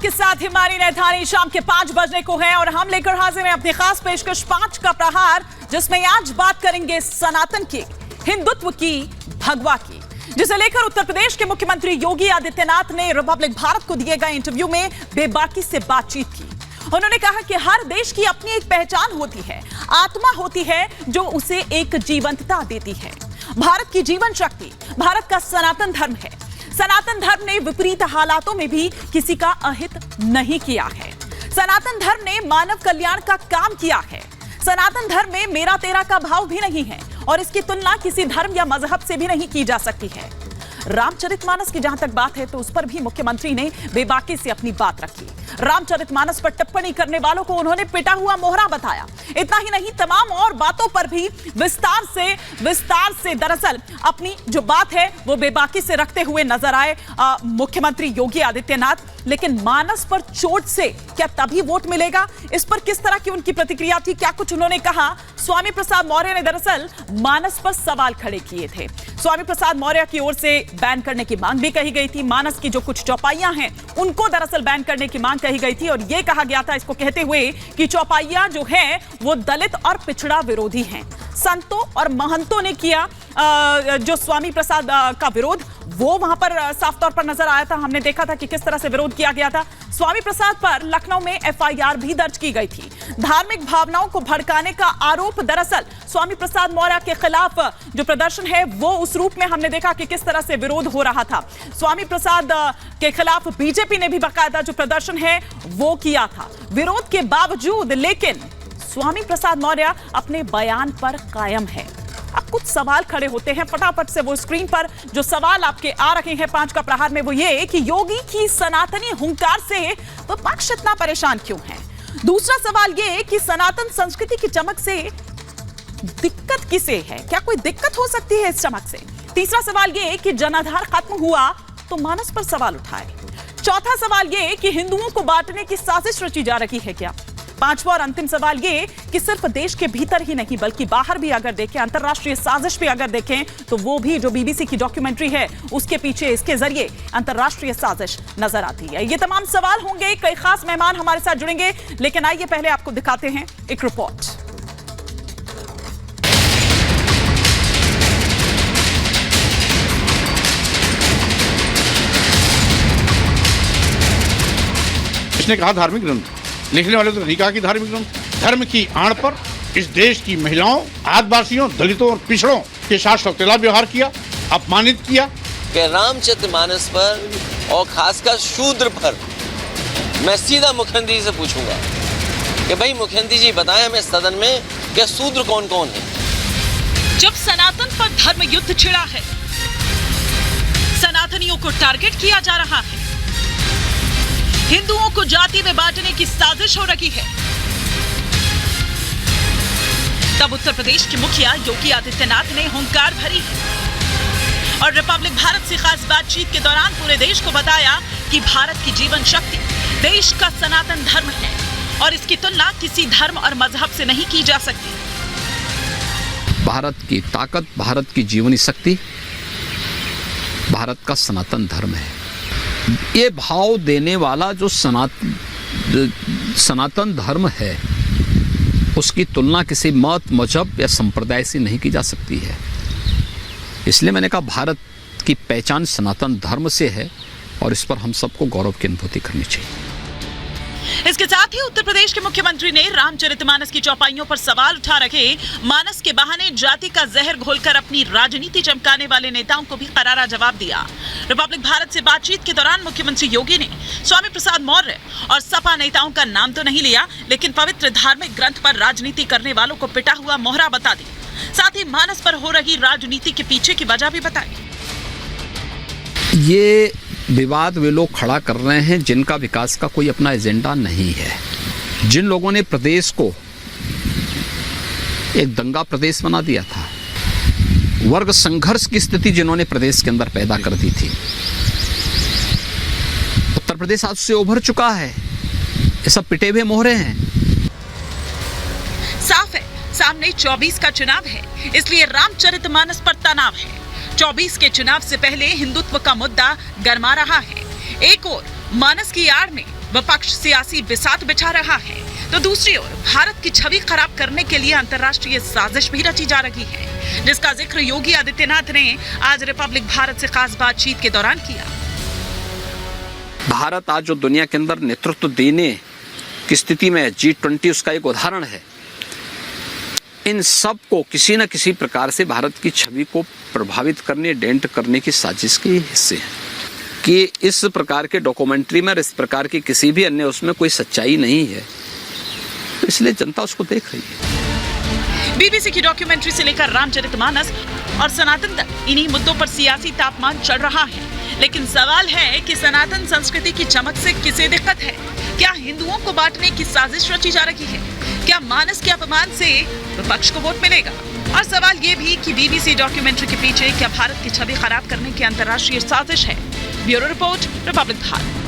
के साथ हिमानी नैथानी शाम के 5 बजने को है और हम लेकर हाजिर हैं अपनी खास पेशकश 5 का प्रहार, जिसमें आज बात करेंगे सनातन की, हिंदुत्व की, भगवा की, जिसे लेकर उत्तर प्रदेश के मुख्यमंत्री योगी आदित्यनाथ ने रिपब्लिक भारत को दिए गए इंटरव्यू में बेबाकी से बातचीत की। उन्होंने कहा कि हर देश की अपनी एक पहचान होती है, आत्मा होती है जो उसे एक जीवंतता देती है। भारत की जीवन शक्ति भारत का सनातन धर्म है। सनातन धर्म ने विपरीत हालातों में भी किसी का अहित नहीं किया है। सनातन धर्म ने मानव कल्याण का काम किया है। सनातन धर्म में मेरा तेरा का भाव भी नहीं है और इसकी तुलना किसी धर्म या मजहब से भी नहीं की जा सकती है। रामचरितमानस की जहां तक बात है तो उस पर भी मुख्यमंत्री ने बेबाकी से अपनी बात रखी। रामचरितमानस पर टिप्पणी करने वालों को उन्होंने पिटा हुआ मोहरा बताया। इतना ही नहीं, तमाम और बातों पर भी विस्तार से दरअसल अपनी जो बात है वो बेबाकी से रखते हुए नजर आए मुख्यमंत्री योगी आदित्यनाथ। लेकिन मानस पर चोट से क्या तभी वोट मिलेगा, इस पर किस तरह की उनकी प्रतिक्रिया थी, क्या कुछ उन्होंने कहा। स्वामी प्रसाद मौर्य ने दरअसल मानस पर सवाल खड़े किए थे। स्वामी प्रसाद मौर्य की ओर से बैन करने की मांग भी कही गई थी। मानस की जो कुछ चौपाइयां हैं उनको दरअसल बैन करने की मांग कही गई थी और यह कहा गया था इसको कहते हुए कि चौपाइयां जो है वो दलित और पिछड़ा विरोधी हैं। संतों और महंतों ने किया जो स्वामी प्रसाद का विरोध, वो वहां पर साफ तौर पर नजर आया था। हमने देखा था कि किस तरह से विरोध किया गया था। स्वामी प्रसाद पर लखनऊ में एफआईआर भी दर्ज की गई थी। धार्मिक भावनाओं को भड़काने का आरोप दरअसल स्वामी प्रसाद मौर्य के खिलाफ जो प्रदर्शन है वो उस रूप में हमने देखा कि किस तरह से विरोध हो रहा था। स्वामी प्रसाद के खिलाफ बीजेपी ने भी बाकायदा जो प्रदर्शन है वो किया था। विरोध के बावजूद लेकिन स्वामी प्रसाद मौर्य अपने बयान पर कायम है। अब कुछ सवाल खड़े होते हैं, फटाफट से वो स्क्रीन पर जो सवाल आपके आ रहे हैं 5 का प्रहार में, वो ये कि योगी की सनातनी हुंकार से विपक्ष इतना परेशान क्यों है। दूसरा सवाल ये कि सनातन संस्कृति की चमक से दिक्कत किसे है, क्या कोई दिक्कत हो सकती है इस चमक से। तीसरा सवाल ये कि जनाधार खत्म हुआ तो मानस पर सवाल उठाए। चौथा सवाल ये कि हिंदुओं को बांटने की साजिश रची जा रही है क्या। पांचवा और अंतिम सवाल ये कि सिर्फ देश के भीतर ही नहीं बल्कि बाहर भी अगर देखें, अंतरराष्ट्रीय साजिश भी अगर देखें तो वो भी जो बीबीसी की डॉक्यूमेंट्री है उसके पीछे इसके जरिए अंतरराष्ट्रीय साजिश नजर आती है। ये तमाम सवाल होंगे, कई खास मेहमान हमारे साथ जुड़ेंगे, लेकिन आइए पहले आपको दिखाते हैं एक रिपोर्ट। इसने कहा धार्मिक ग्रंथ, लिखने वाले तो नहीं कहा कि धार्मिक ग्रंथ। धर्म की आड़ पर इस देश की महिलाओं, आदिवासियों, दलितों और पिछड़ों के साथ सौतेला व्यवहार किया, अपमानित किया। कि रामचरितमानस पर और खासकर शूद्र पर मैं सीधा मुख्यमंत्री जी से पूछूंगा कि भाई मुख्यमंत्री जी बताएं हमें सदन में कि शूद्र कौन कौन है। जब सनातन पर धर्म युद्ध छिड़ा है, सनातनियों को टारगेट किया जा रहा है, हिंदुओं को जाति में बांटने की साजिश हो रही है, तब उत्तर प्रदेश के मुखिया योगी आदित्यनाथ ने हुंकार भरी है और रिपब्लिक भारत से खास बातचीत के दौरान पूरे देश को बताया कि भारत की जीवन शक्ति देश का सनातन धर्म है और इसकी तुलना किसी धर्म और मजहब से नहीं की जा सकती। भारत की ताकत, भारत की जीवनी शक्ति भारत का सनातन धर्म है। ये भाव देने वाला जो सनातन धर्म है उसकी तुलना किसी मत, मजहब या संप्रदाय से नहीं की जा सकती है। इसलिए मैंने कहा भारत की पहचान सनातन धर्म से है और इस पर हम सबको गौरव की अनुभूति करनी चाहिए। इसके साथ ही उत्तर प्रदेश के मुख्यमंत्री ने रामचरितमानस की चौपाइयों पर सवाल उठा रखे मानस के बहाने जाति का जहर घोलकर अपनी राजनीति चमकाने वाले नेताओं को भी करारा जवाब दिया। रिपब्लिक भारत से बातचीत के दौरान मुख्यमंत्री योगी ने स्वामी प्रसाद मौर्य और सपा नेताओं का नाम तो नहीं लिया, लेकिन पवित्र धार्मिक ग्रंथ पर राजनीति करने वालों को पिटा हुआ मोहरा बता दी। साथ ही मानस पर हो रही राजनीति के पीछे की वजह भी बताई। ये विवाद वे लोग खड़ा कर रहे हैं जिनका विकास का कोई अपना एजेंडा नहीं है, जिन लोगों ने प्रदेश को एक दंगा प्रदेश बना दिया था, वर्ग संघर्ष की स्थिति जिन्होंने प्रदेश के अंदर पैदा कर दी थी। उत्तर प्रदेश आज से उभर चुका है, ये सब पिटे हुए मोहरे हैं। साफ है, सामने 24 का चुनाव है, इसलिए रामचरितमानस पर तनाव है। 24 के चुनाव से पहले हिंदुत्व का मुद्दा गरमा रहा है। एक और मानस की आड़ में विपक्ष सियासी बिसात बिछा रहा है, तो दूसरी ओर भारत की छवि खराब करने के लिए अंतर्राष्ट्रीय साजिश भी रची जा रही है, जिसका जिक्र योगी आदित्यनाथ ने आज रिपब्लिक भारत से खास बातचीत के दौरान किया। भारत आज जो दुनिया के अंदर नेतृत्व देने की स्थिति में G20 उसका एक उदाहरण है। इन सब को किसी न किसी प्रकार से भारत की छवि को प्रभावित करने, डेंट करने की साजिश के हिस्से हैं कि इस प्रकार के डॉक्यूमेंट्री में, इस प्रकार की किसी भी अन्य उसमें कोई सच्चाई नहीं है, तो इसलिए जनता उसको देख रही है। बीबीसी की डॉक्यूमेंट्री से लेकर रामचरितमानस और सनातन तक इन्हीं मुद्दों पर सियासी तापमान चढ़ रहा है, लेकिन सवाल है कि सनातन संस्कृति की चमक से किसे दिक्कत है? क्या हिंदुओं को बांटने की साजिश रची जा रही है? क्या मानस के अपमान से विपक्ष को वोट मिलेगा? और सवाल ये भी कि बीबीसी डॉक्यूमेंट्री के पीछे क्या भारत की छवि खराब करने की अंतर्राष्ट्रीय साजिश है? Bureau report, Republic Bharat.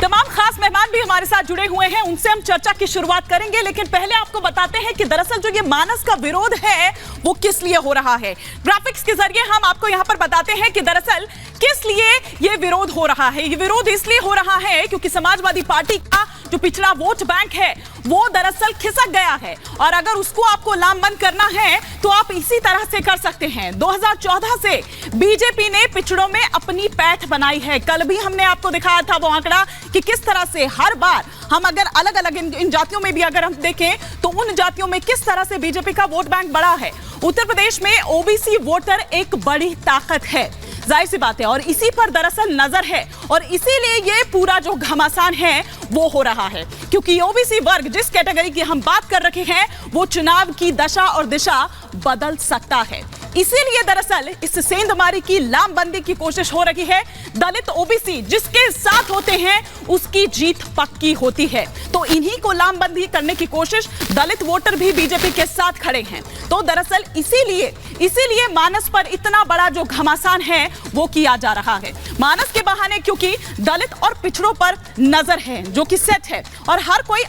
तमाम खास मेहमान भी हमारे साथ जुड़े हुए हैं, उनसे हम चर्चा की शुरुआत करेंगे, लेकिन पहले आपको बताते हैं कि दरअसल जो ये मानस का विरोध है वो किस लिए हो रहा है। ग्राफिक्स के जरिए हम आपको यहाँ पर बताते हैं कि दरअसल किस लिए ये विरोध हो रहा है। ये विरोध इसलिए हो रहा है क्योंकि समाजवादी पार्टी का जो पिछड़ा वोट बैंक है वो दरअसल खिसक गया है, और अगर उसको आपको लामबंद करना है तो आप इसी तरह से कर सकते हैं। 2014 से बीजेपी ने पिछड़ों में अपनी पैठ बनाई है। कल भी हमने आपको दिखाया था वो आंकड़ा कि किस तरह से हर बार हम अगर अलग अलग इन जातियों में भी अगर हम देखें तो उन जातियों में किस तरह से बीजेपी का वोट बैंक बढ़ा है। उत्तर प्रदेश में ओबीसी वोटर एक बड़ी ताकत है, जाहिर सी बात है, और इसी पर दरअसल नजर है, और इसीलिए ये पूरा जो घमासान है वो हो रहा है, क्योंकि ओबीसी वर्ग जिस कैटेगरी की हम बात कर रहे हैं वो चुनाव की दशा और दिशा बदल सकता है। इसीलिए दरअसल इस सेंधमारी की लामबंदी की कोशिश हो रही है। दलित ओबीसी जिसके साथ होते हैं उसकी जीत पक्की होती है, तो इन्हीं को लामबंदी करने की कोशिश दलित वोटर भी बीजेपी के साथ खड़े हैं। तो दरअसल इसीलिए मानस पर इतना बड़ा जो घमासान है वो किया जा रहा है। मानस के बहाने क्योंकि दलित और पिछड़ों पर नजर है जो कि सेट है, और हर कोई